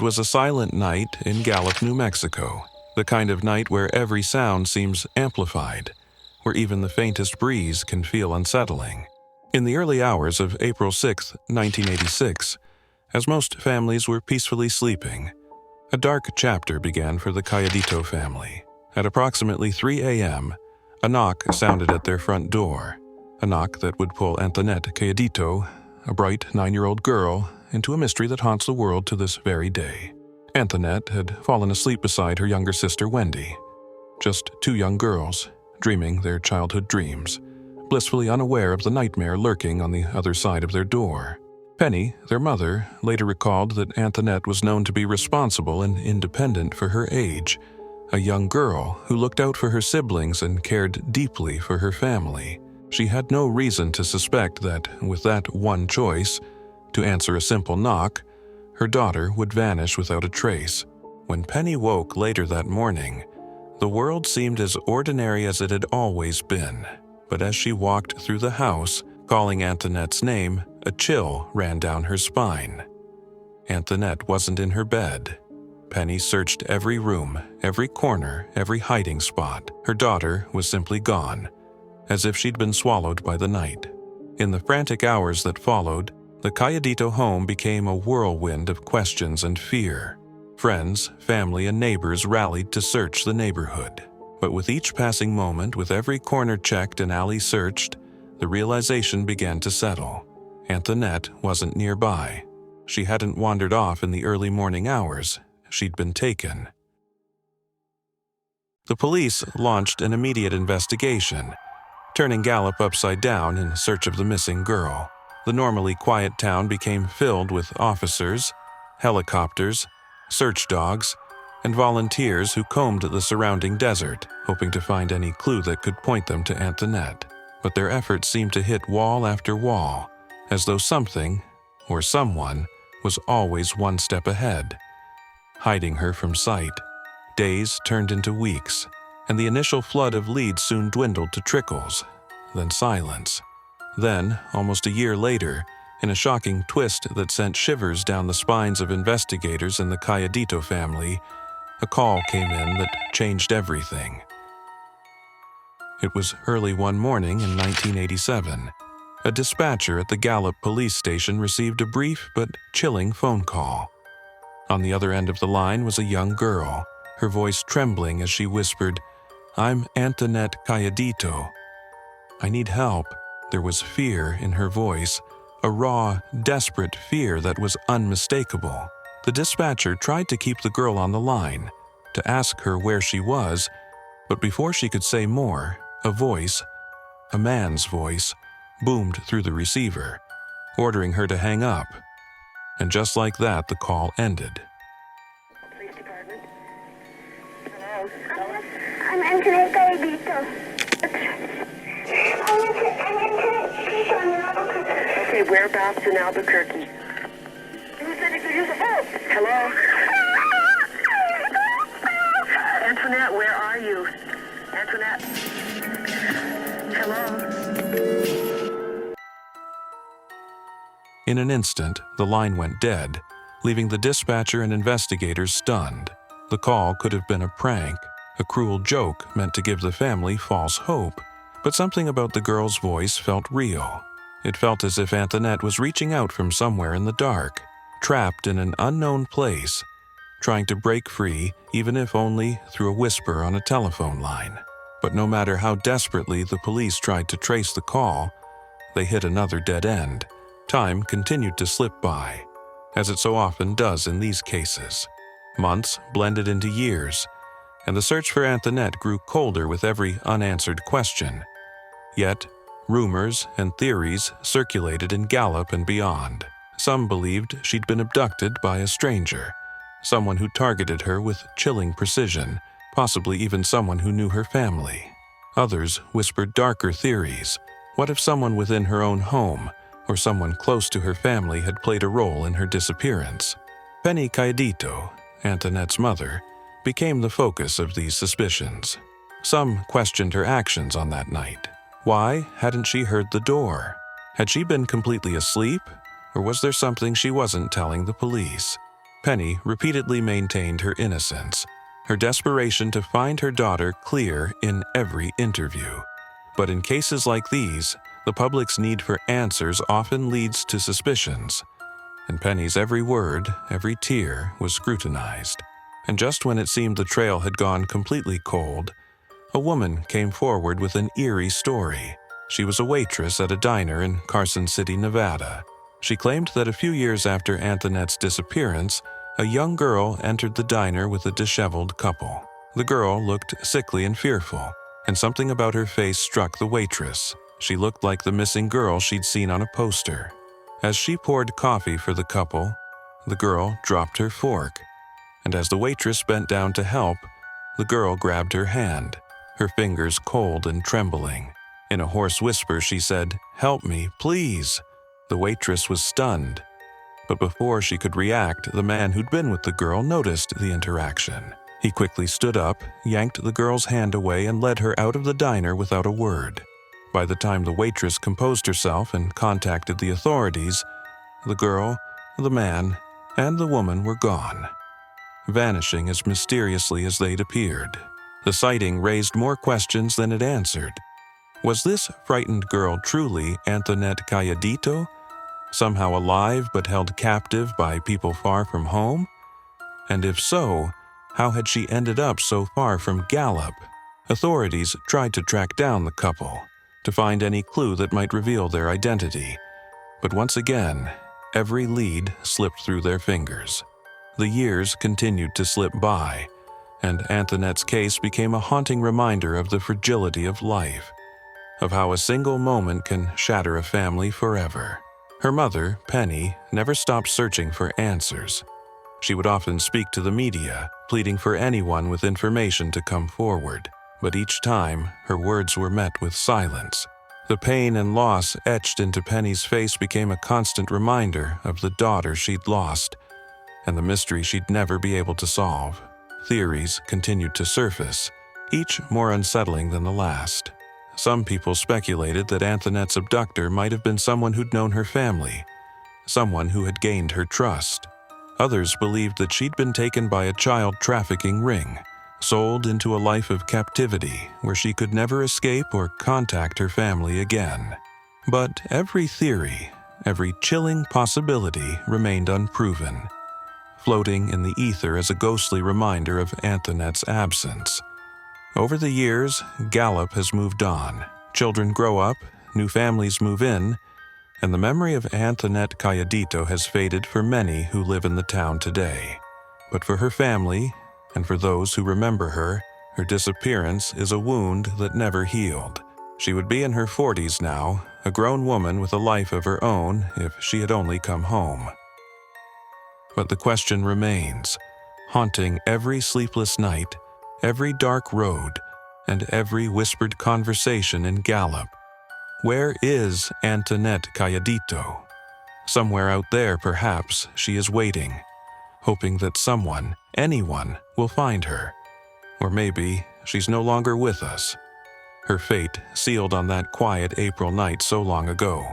was a silent night in Gallup, New Mexico, the kind of night where every sound seems amplified, where even the faintest breeze can feel unsettling. In the early hours of April 6, 1986, as most families were peacefully sleeping, a dark chapter began for the Cayedito family. At approximately 3 a.m., a knock sounded at their front door, a knock that would pull Anthonette Cayedito, a bright 9-year-old girl, into a mystery that haunts the world to this very day. Anthonette had fallen asleep beside her younger sister Wendy, just two young girls, dreaming their childhood dreams, blissfully unaware of the nightmare lurking on the other side of their door. Penny, their mother, later recalled that Anthonette was known to be responsible and independent for her age, a young girl who looked out for her siblings and cared deeply for her family. She had no reason to suspect that, with that one choice, to answer a simple knock, her daughter would vanish without a trace. When Penny woke later that morning, the world seemed as ordinary as it had always been. But as she walked through the house, calling Anthonette's name, a chill ran down her spine. Anthonette wasn't in her bed. Penny searched every room, every corner, every hiding spot. Her daughter was simply gone, as if she'd been swallowed by the night. In the frantic hours that followed, the Cayedito home became a whirlwind of questions and fear. Friends, family, and neighbors rallied to search the neighborhood. But with each passing moment, with every corner checked and alley searched, the realization began to settle. Anthonette wasn't nearby. She hadn't wandered off in the early morning hours. She'd been taken. The police launched an immediate investigation, turning Gallup upside down in search of the missing girl. The normally quiet town became filled with officers, helicopters, search dogs, and volunteers who combed the surrounding desert, hoping to find any clue that could point them to Anthonette. But their efforts seemed to hit wall after wall, as though something, or someone, was always one step ahead, hiding her from sight. Days turned into weeks, and the initial flood of leads soon dwindled to trickles, then silence. Then, almost a year later, in a shocking twist that sent shivers down the spines of investigators in the Cayedito family, a call came in that changed everything. It was early one morning in 1987. A dispatcher at the Gallup police station received a brief but chilling phone call. On the other end of the line was a young girl, her voice trembling as she whispered, "I'm Anthonette Cayedito. I need help." There was fear in her voice, a raw, desperate fear that was unmistakable. The dispatcher tried to keep the girl on the line, to ask her where she was, but before she could say more, a voice, a man's voice, boomed through the receiver, ordering her to hang up. And just like that, the call ended. Police department. Hello? I'm Anthonette Cayedito. Okay, whereabouts in Albuquerque? Hello? Anthonette, where are you? Anthonette? Hello? In an instant, the line went dead, leaving the dispatcher and investigators stunned. The call could have been a prank, a cruel joke meant to give the family false hope. But something about the girl's voice felt real. It felt as if Anthonette was reaching out from somewhere in the dark, trapped in an unknown place, trying to break free, even if only through a whisper on a telephone line. But no matter how desperately the police tried to trace the call, they hit another dead end. Time continued to slip by, as it so often does in these cases. Months blended into years, and the search for Anthonette grew colder with every unanswered question. Yet, rumors and theories circulated in Gallup and beyond. Some believed she'd been abducted by a stranger, someone who targeted her with chilling precision, possibly even someone who knew her family. Others whispered darker theories. What if someone within her own home, or someone close to her family, had played a role in her disappearance? Penny Cayedito, Anthonette's mother, became the focus of these suspicions. Some questioned her actions on that night. Why hadn't she heard the door? Had she been completely asleep, or was there something she wasn't telling the police? Penny repeatedly maintained her innocence, her desperation to find her daughter clear in every interview. But in cases like these, the public's need for answers often leads to suspicions, and Penny's every word, every tear was scrutinized. And just when it seemed the trail had gone completely cold, a woman came forward with an eerie story. She was a waitress at a diner in Carson City, Nevada. She claimed that a few years after Anthonette's disappearance, a young girl entered the diner with a disheveled couple. The girl looked sickly and fearful, and something about her face struck the waitress. She looked like the missing girl she'd seen on a poster. As she poured coffee for the couple, the girl dropped her fork, and as the waitress bent down to help, the girl grabbed her hand, her fingers cold and trembling. In a hoarse whisper, she said, "Help me, please." The waitress was stunned, but before she could react, the man who'd been with the girl noticed the interaction. He quickly stood up, yanked the girl's hand away, and led her out of the diner without a word. By the time the waitress composed herself and contacted the authorities, the girl, the man, and the woman were gone, vanishing as mysteriously as they'd appeared. The sighting raised more questions than it answered. Was this frightened girl truly Anthonette Cayedito, somehow alive but held captive by people far from home? And if so, how had she ended up so far from Gallup? Authorities tried to track down the couple, to find any clue that might reveal their identity. But once again, every lead slipped through their fingers. The years continued to slip by, and Anthonette's case became a haunting reminder of the fragility of life, of how a single moment can shatter a family forever. Her mother, Penny, never stopped searching for answers. She would often speak to the media, pleading for anyone with information to come forward, but each time her words were met with silence. The pain and loss etched into Penny's face became a constant reminder of the daughter she'd lost, and the mystery she'd never be able to solve. Theories continued to surface, each more unsettling than the last. Some people speculated that Anthonette's abductor might have been someone who'd known her family, someone who had gained her trust. Others believed that she'd been taken by a child trafficking ring, sold into a life of captivity where she could never escape or contact her family again. But every theory, every chilling possibility remained unproven, floating in the ether as a ghostly reminder of Anthonette's absence. Over the years, Gallup has moved on. Children grow up, new families move in, and the memory of Anthonette Cayedito has faded for many who live in the town today. But for her family, and for those who remember her, her disappearance is a wound that never healed. She would be in her 40s now, a grown woman with a life of her own if she had only come home. But the question remains, haunting every sleepless night, every dark road, and every whispered conversation in Gallup. Where is Anthonette Cayedito? Somewhere out there, perhaps, she is waiting, hoping that someone, anyone, will find her. Or maybe she's no longer with us. Her fate sealed on that quiet April night so long ago.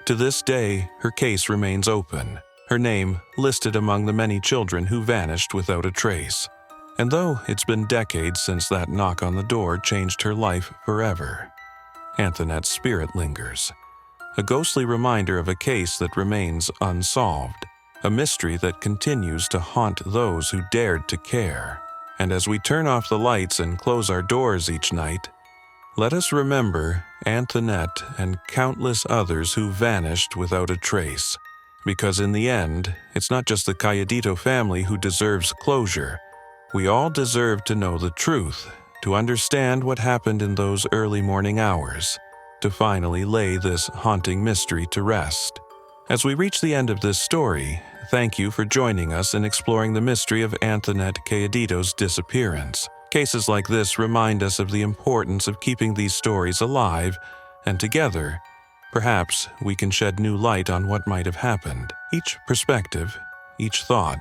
To this day, her case remains open, her name listed among the many children who vanished without a trace. And though it's been decades since that knock on the door changed her life forever, Anthonette's spirit lingers, a ghostly reminder of a case that remains unsolved, a mystery that continues to haunt those who dared to care. And as we turn off the lights and close our doors each night, let us remember Anthonette and countless others who vanished without a trace. Because in the end, it's not just the Cayedito family who deserves closure. We all deserve to know the truth, to understand what happened in those early morning hours, to finally lay this haunting mystery to rest. As we reach the end of this story, thank you for joining us in exploring the mystery of Anthonette Cayedito's disappearance. Cases like this remind us of the importance of keeping these stories alive, and together, perhaps we can shed new light on what might have happened. Each perspective, each thought,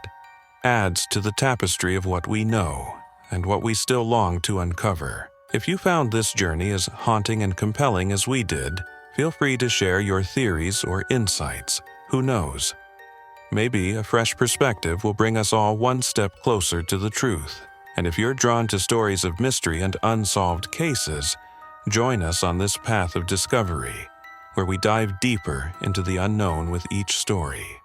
adds to the tapestry of what we know and what we still long to uncover. If you found this journey as haunting and compelling as we did, feel free to share your theories or insights. Who knows? Maybe a fresh perspective will bring us all one step closer to the truth. And if you're drawn to stories of mystery and unsolved cases, join us on this path of discovery, where we dive deeper into the unknown with each story.